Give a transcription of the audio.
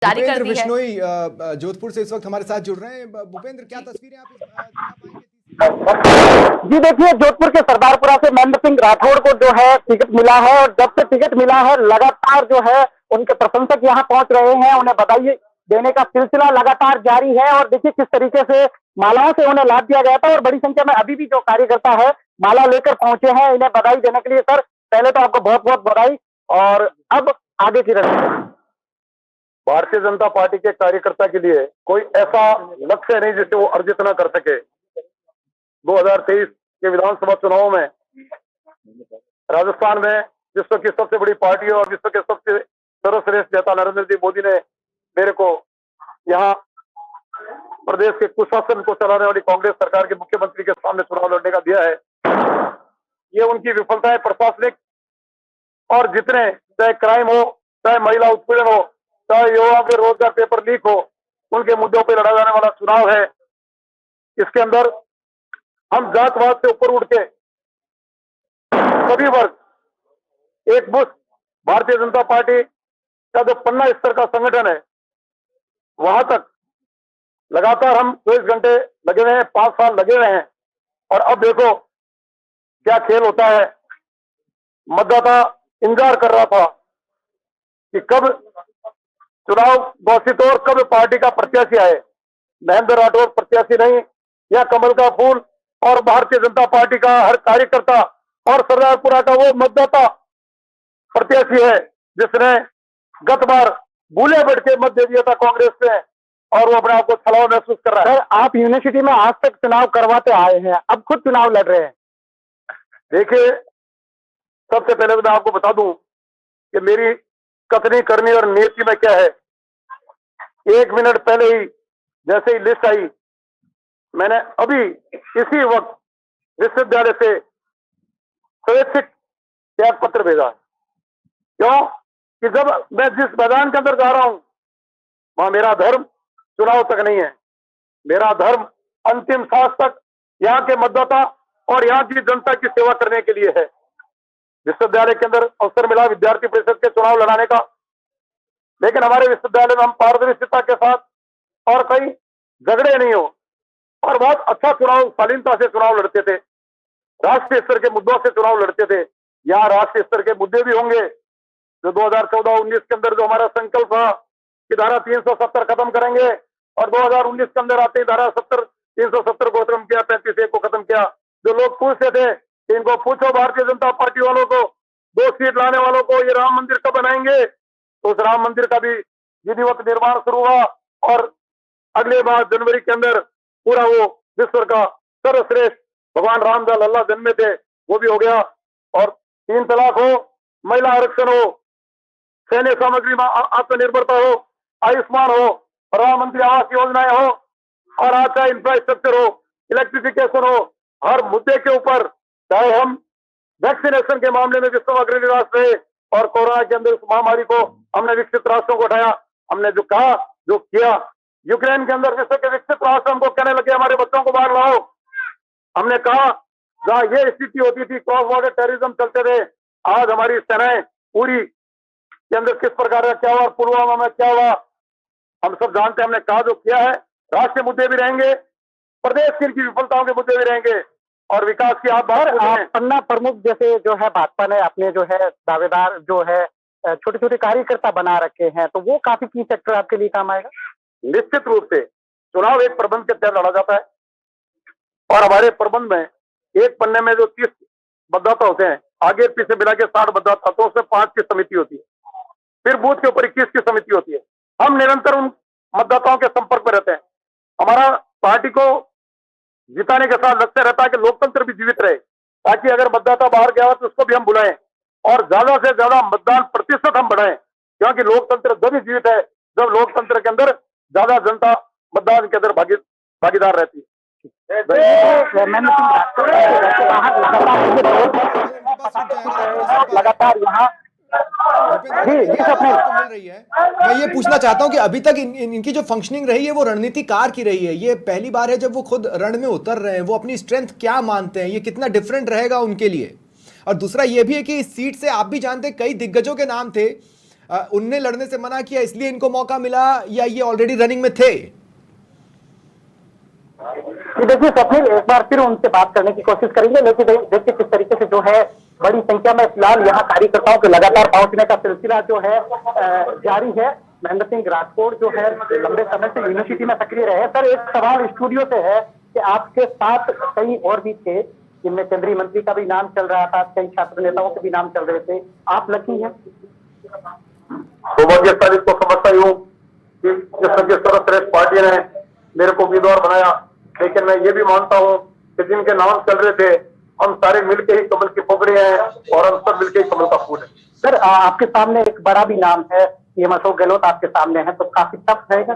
जारी कर भूपेंद्र दी है। बिश्नोई जोधपुर से इस वक्त हमारे साथ जुड़ रहे हैं। भूपेंद्र, क्या तस्वीरें आप दिखा पाएंगे? जी देखिए, जोधपुर के सरदारपुरा से महेंद्र सिंह राठौड़ को जो है टिकट मिला है और जब से टिकट मिला है लगातार जो है उनके प्रशंसक यहाँ पहुंच रहे हैं। उन्हें बधाई देने का सिलसिला लगातार जारी है और देखिए किस तरीके से मालाओं से उन्हें लाभ दिया गया था और बड़ी संख्या में अभी भी जो कार्यकर्ता है माला लेकर पहुंचे हैं इन्हें बधाई देने के लिए। सर, पहले तो आपको बहुत बहुत बधाई। और अब आगे की रणनीति। भारतीय जनता पार्टी के कार्यकर्ता के लिए कोई ऐसा लक्ष्य नहीं जिसे वो अर्जित न कर सके। 2023 के विधानसभा चुनाव में राजस्थान में विश्व की सबसे बड़ी पार्टी और विश्व के सबसे सर्वश्रेष्ठ नेता नरेंद्र जी मोदी ने मेरे को यहाँ प्रदेश के कुशासन को चलाने वाली कांग्रेस सरकार के मुख्यमंत्री के सामने चुनाव लड़ने का दिया है। ये उनकी विफलता है प्रशासनिक, और जितने चाहे क्राइम हो, चाहे महिला उत्पीड़न हो, चाहे युवाओं के रोजगार पेपर लीक हो, उनके मुद्दों पर लड़ा जाने वाला चुनाव है। इसके अंदर हम जातवाद से ऊपर उठ के सभी वर्ग एक मुश्त भारतीय जनता पार्टी का जो पन्ना स्तर का संगठन है वहां तक लगातार हम 24 घंटे लगे हुए हैं, 5 साल लगे हुए हैं। और अब देखो क्या खेल होता है। मतदाता इंतजार कर रहा था कि कब चुनाव घोषित हो और कब पार्टी का प्रत्याशी आए। महेंद्र राठौड़ प्रत्याशी नहीं, या कमल का फूल और भारतीय जनता पार्टी का हर कार्यकर्ता और सरदारपुरा का वो मतदाता प्रत्याशी है जिसने गत बार भूले बढ़ के मत दे दिया था कांग्रेस ने, और वो अपने आप को छलावा महसूस कर रहा है। सर, आप यूनिवर्सिटी में आज तक चुनाव करवाते आए हैं, अब खुद चुनाव लड़ रहे हैं। देखिए, सबसे पहले तो मैं आपको बता दूं कि मेरी कथनी करनी और नीति में क्या है। 1 मिनट पहले ही जैसे ही लिस्ट आई, मैंने अभी इसी वक्त विश्वविद्यालय से स्वैच्छिक त्याग पत्र भेजा। क्यों कि जब मैं जिस मैदान के अंदर जा रहा हूं वहां मेरा धर्म चुनाव तक नहीं है। मेरा धर्म अंतिम सांस तक यहाँ के मतदाता और यहाँ की जनता की सेवा करने के लिए है। विश्वविद्यालय के अंदर अवसर मिला विद्यार्थी परिषद के चुनाव लड़ाने का, लेकिन हमारे विश्वविद्यालय में हम पारदर्शिता के साथ और कहीं झगड़े नहीं हो और बहुत अच्छा चुनाव, शालीनता से चुनाव लड़ते थे। राष्ट्रीय स्तर के मुद्दों से चुनाव लड़ते थे। यहाँ राष्ट्रीय स्तर के मुद्दे भी होंगे। जो 2014-19 के अंदर जो हमारा संकल्प था कि धारा 370 खत्म करेंगे, और 2019 के अंदर आते ही धारा 370 को खत्म किया, 35A को खत्म किया। जो लोग पूछते थे कि इनको पूछो भारतीय जनता पार्टी वालों को, 2 सीट लाने वालों को, ये राम मंदिर कब बनाएंगे, तो उस राम मंदिर का भी विधिवत निर्माण शुरू हुआ और अगले माह जनवरी के अंदर पूरा वो विश्व का सर्वश्रेष्ठ भगवान राम का लल्ला जन्मे थे वो भी हो गया। और 3 तलाक हो, महिला आरक्षण हो, सैन्य सामग्री में आत्मनिर्भरता हो, आयुष्मान हो, प्रधानमंत्री आवास योजनाएं हो, और आज चाहे इंफ्रास्ट्रक्चर हो, इलेक्ट्रिफिकेशन हो, हर मुद्दे के ऊपर, चाहे हम वैक्सीनेशन के मामले में विश्व अग्रणी राष्ट्र रहे और कोरोना के अंदर इस महामारी को हमने विकसित राष्ट्रों को उठाया। हमने जो कहा, जो किया, यूक्रेन के अंदर विश्व के विकसित राष्ट्र हमको कहने लगे हमारे बच्चों को बाहर लाओ। हमने कहा जहां ये स्थिति होती थी, क्रॉस बॉर्डर टेररिज्म चलते थे, आज हमारी सेनाएं पूरी के अंदर किस प्रकार का क्या हुआ, पुलवामा में क्या हुआ, हम सब जानते हैं। हमने कहा जो किया है, राष्ट्रीय मुद्दे भी रहेंगे, प्रदेश की इनकी विफलताओं के मुद्दे भी रहेंगे, और विकास की आप बात पन्ना प्रमुख जैसे जो है भाजपा ने अपने जो है दावेदार जो है छोटे छोटे कार्यकर्ता बना रखे हैं, तो वो काफी की सेक्टर आपके लिए काम आएगा। निश्चित रूप से चुनाव एक प्रबंध के तहत लड़ा जाता है, और हमारे प्रबंध में एक पन्ने में जो 30 मतदाता होते हैं, आगे पीछे मिला के 60 मतदाता, तो उसमें 5 की समिति होती है, फिर बूथ के ऊपर 21 की समिति होती है। हम निरंतर उन मतदाताओं के संपर्क में रहते हैं। हमारा पार्टी को जिताने के साथ लक्ष्य रहता है कि लोकतंत्र भी जीवित रहे, ताकि अगर मतदाता बाहर गया हो तो उसको भी हम बुलाएं और ज्यादा से ज्यादा मतदान प्रतिशत हम बढ़ाएं, क्योंकि लोकतंत्र जब ही जीवित है जब लोकतंत्र के अंदर ज्यादा जनता मतदान के अंदर भागीदार रहती है। लगातार यहाँ मिल रही है। मैं ये पूछना चाहता हूं कि अभी तक इनकी जो फंक्शनिंग रही है वो रणनीतिकार की रही है। ये पहली बार है जब वो खुद रण में उतर रहे हैं। वो अपनी स्ट्रेंथ क्या मानते हैं, ये कितना डिफरेंट रहेगा उनके लिए। और दूसरा ये भी है कि इस सीट से आप भी जानते हैं कई दिग्गजों के नाम थे उनने लड़ने से मना किया इसलिए इनको मौका मिला, या ये ऑलरेडी रनिंग में थे? देखिए स्वप्निल, एक बार फिर उनसे बात करने की कोशिश करेंगे, लेकिन देखिए किस तरीके से जो है बड़ी संख्या में फिलहाल यहाँ कार्यकर्ताओं के लगातार पहुंचने का सिलसिला जो है जारी है। महेंद्र सिंह राठौड़ जो है लंबे समय से यूनिवर्सिटी में सक्रिय रहे। सर, एक सवाल स्टूडियो से है कि आपके साथ कई और भी थे, जिनमें केंद्रीय मंत्री का भी नाम चल रहा था, कई छात्र नेताओं के भी नाम चल रहे थे, आप लकी हैं? सौभाग्यशाली को समझता हूँ कि जिस तरह श्रेष्ठ पार्टी ने मेरे को उम्मीदवार बनाया, लेकिन मैं ये भी मानता हूँ कि जिनके नाम चल रहे थे हम सारे मिलके ही कमल की पकड़े हैं और हम सब मिलके ही कमल का फूल है। सर, आपके सामने एक बड़ा भी नाम है, सीएम अशोक गहलोत आपके सामने है, तो काफी टफ रहेगा।